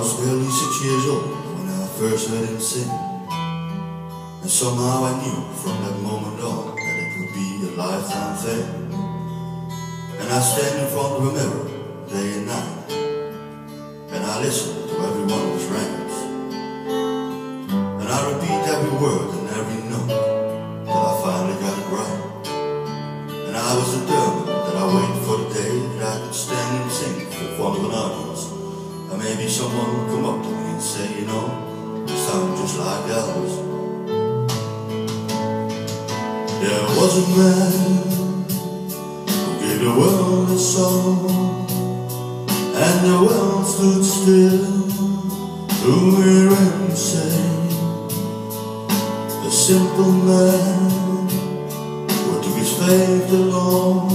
was barely 6 years old when I first heard him sing, and somehow I knew from that moment on that it would be a lifetime thing. And I stand in front of a mirror day and night, and I listen to every one of his rants, and I repeat every word and every note till I finally got it right. And I was determined that I waited for the day that I could stand and sing in front of an audience, and maybe someone would come up to me and say, you know, you sound just like Elvis. There was a man who gave the world a song, and the world stood still to hear him sing. A simple man who took his faith along,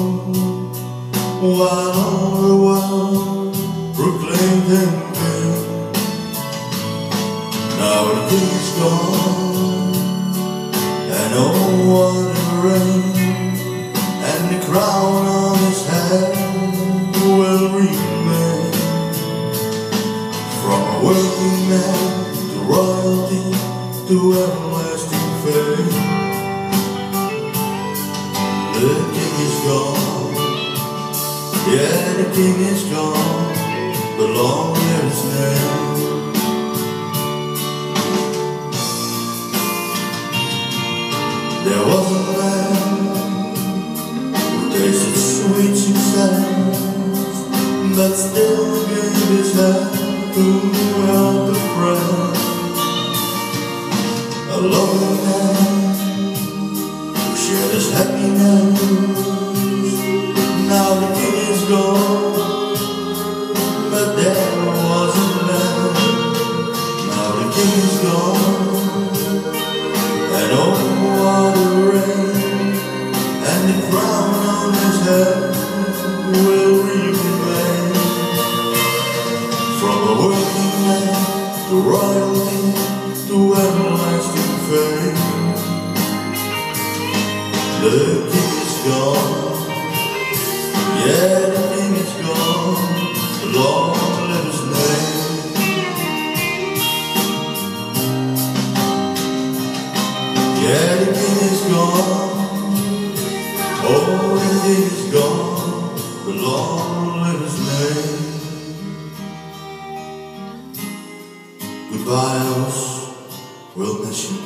while all the world proclaimed him king. Now the king is gone, and oh what a reign, and the crown on his head will remain. From a working man to royalty to everlasting fame, the king is gone, yeah, the king is gone, but long live his name. There was a man who tasted sweet success, but still gave his hand to help a friend. A lonely man who shared his happiness. Now the king is gone, but there was a man. Now the king is gone, and oh what a reign, and the crown on his head will remain. From a working man to royalty to everlasting fame, the king is gone, yeah, the king is gone, long live his name. Yeah, the king is gone, oh, the king is gone, but long live his name. Goodbye, Elvis, we'll miss you.